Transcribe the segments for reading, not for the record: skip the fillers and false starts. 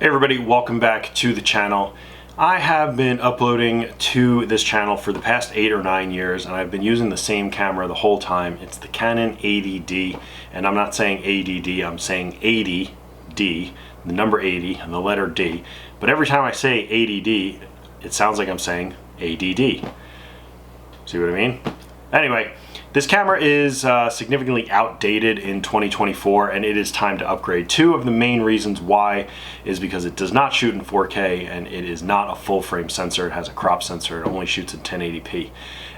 Hey everybody, welcome back to the channel. I have been uploading to this channel for the past 8 or 9 years, and I've been using the same camera the whole time. It's the Canon 80D, and I'm not saying ADD, I'm saying 80D, the number 80 and the letter D. But every time I say ADD, it sounds like I'm saying ADD. See what I mean? Anyway, this camera is significantly outdated in 2024, and it is time to upgrade. Two of the main reasons why is because it does not shoot in 4K, and it is not a full frame sensor. It has a crop sensor. It only shoots in 1080p.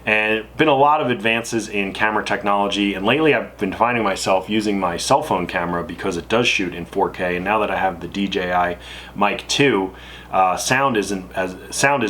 And been a lot of advances in camera technology, and lately I've been finding myself using my cell phone camera because it does shoot in 4K, and now that I have the DJI Mic 2, sound is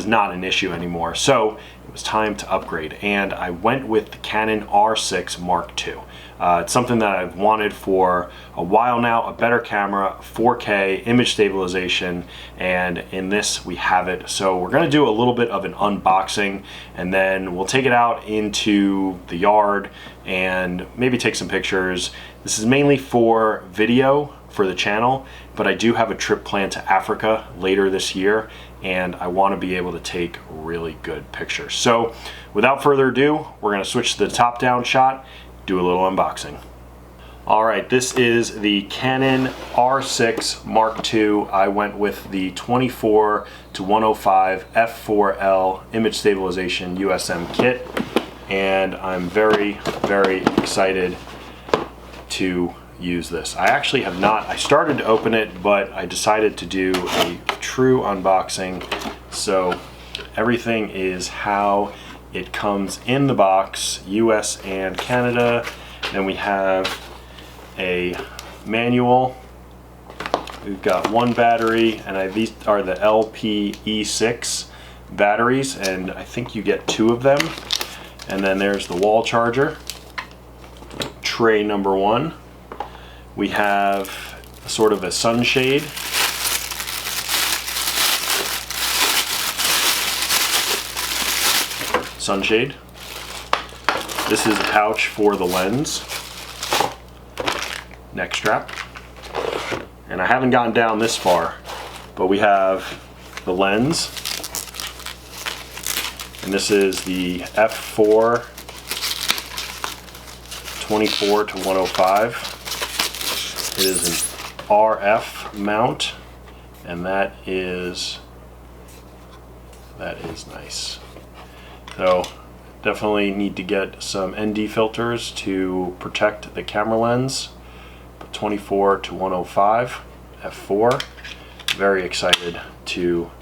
not an issue anymore. So it was time to upgrade, and I went with the Canon R6 Mark II. It's something that I've wanted for a while now, a better camera, 4K, image stabilization, and in this we have it. So we're gonna do a little bit of an unboxing, and then we'll take it out into the yard and maybe take some pictures. This is mainly for video for the channel, but I do have a trip planned to Africa later this year, and I want to be able to take really good pictures. So without further ado, we're going to switch to the top-down shot, do a little unboxing. All right, this is the Canon R6 Mark II. I went with the 24 to 105 f4L image stabilization USM kit, and I'm very, very excited to use this. I actually have not, I started to open it, but I decided to do a true unboxing. So everything is how it comes in the box, US and Canada. Then we have a manual. We've got one battery, and these are the LPE6 batteries, and I think you get 2 of them. And then there's the wall charger, tray number 1. We have sort of a sunshade. Sunshade. This is a pouch for the lens. Neck strap. And I haven't gotten down this far, but we have the lens. And this is the f4 24 to 105. It is an RF mount, and that is nice. So definitely need to get some ND filters to protect the camera lens. But 24 to 105 f4. Very excited to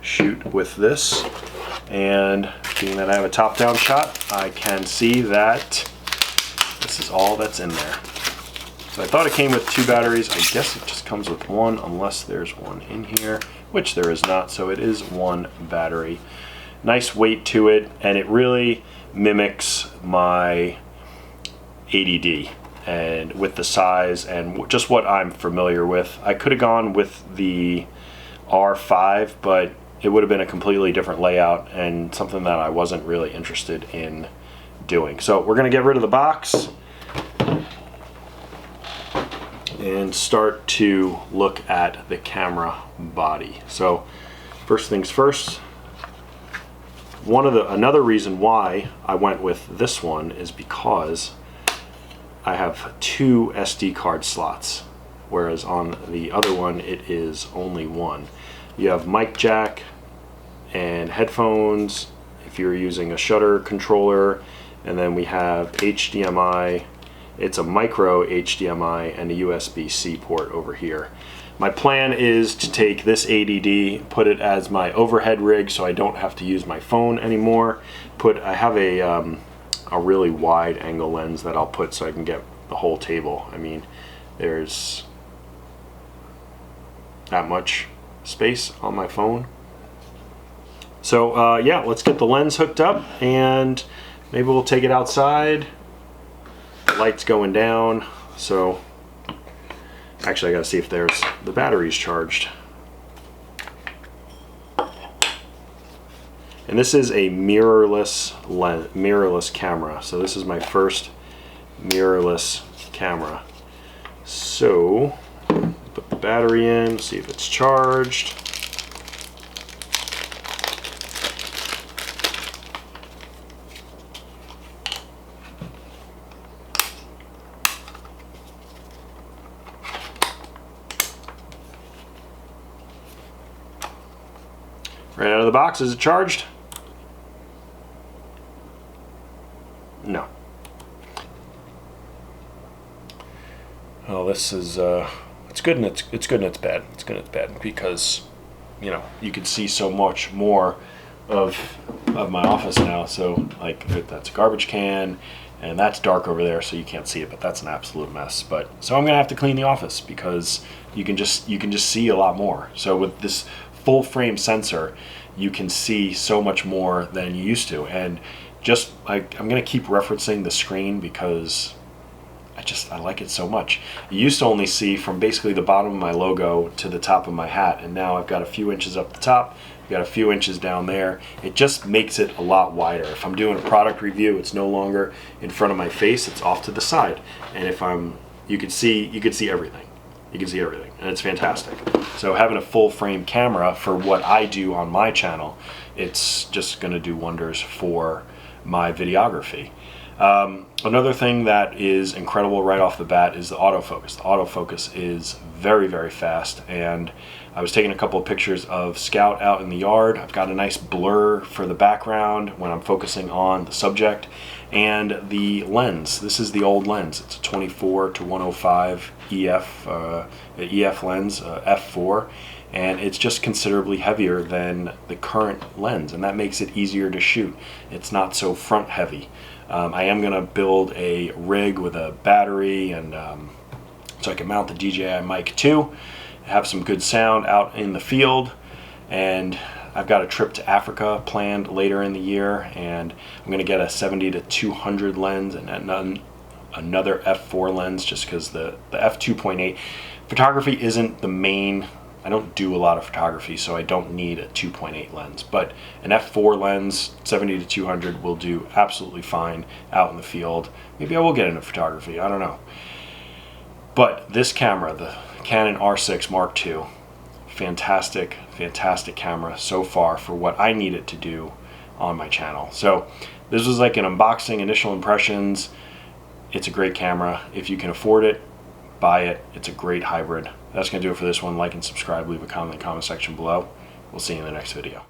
shoot with this, and being that I have a top-down shot, I can see that this is all that's in there. So I thought it came with 2 batteries. I guess it just comes with 1 unless there's one in here, which there is not, so it is 1 battery. Nice weight to it, and it really mimics my ADD and with the size and just what I'm familiar with. I could have gone with the R5, but it would have been a completely different layout and something that I wasn't really interested in doing. So we're gonna get rid of the box and start to look at the camera body. So first things first, another reason why I went with this one is because I have 2 SD card slots, whereas on the other one it is only 1. You have mic jack and headphones if you're using a shutter controller, and then we have HDMI. It's a micro HDMI and a USB-C port over here. My plan is to take this ADD, put it as my overhead rig so I don't have to use my phone anymore. I have a really wide angle lens that I'll put so I can get the whole table. I mean, there's that much space on my phone. So yeah, let's get the lens hooked up, and maybe we'll take it outside. Lights going down, so actually I gotta see if the battery's charged. And this is a mirrorless camera, so this is my first mirrorless camera. So put the battery in, see if it's charged. Right out of the box, is it charged? No. Well, this is it's good and it's good and it's bad. It's good and it's bad because, you know, you can see so much more of my office now. So like that's a garbage can, and that's dark over there, so you can't see it, but that's an absolute mess. But so I'm gonna have to clean the office because you can just see a lot more. So with this full frame sensor, you can see so much more than you used to. And just like, I'm gonna keep referencing the screen because I like it so much. You used to only see from basically the bottom of my logo to the top of my hat, and now I've got a few inches up the top, I've got a few inches down there. It just makes it a lot wider. If I'm doing a product review, it's no longer in front of my face, it's off to the side. And if you can see everything. You can see everything, and it's fantastic. So having a full frame camera for what I do on my channel, it's just gonna do wonders for my videography. Another thing that is incredible right off the bat is the autofocus. The autofocus is very, very fast, and I was taking a couple of pictures of Scout out in the yard. I've got a nice blur for the background when I'm focusing on the subject. And the lens, this is the old lens. It's a 24 to 105 EF lens, f4, and it's just considerably heavier than the current lens, and that makes it easier to shoot. It's not so front heavy. I am going to build a rig with a battery, and so I can mount the DJI mic too, have some good sound out in the field. And I've got a trip to Africa planned later in the year, and I'm going to get a 70 to 200 lens and another f4 lens, just because the f2.8 photography isn't the main. I don't do a lot of photography, so I don't need a 2.8 lens, but an f4 lens 70 to 200 will do absolutely fine out in the field. Maybe I will get into photography, I don't know. But this camera, the Canon R6 Mark II, fantastic camera so far for what I need it to do on my channel. So this was like an unboxing, initial impressions. It's a great camera. If you can afford it, buy it. It's a great hybrid. That's going to do it for this one. Like and subscribe. Leave a comment in the comment section below. We'll see you in the next video.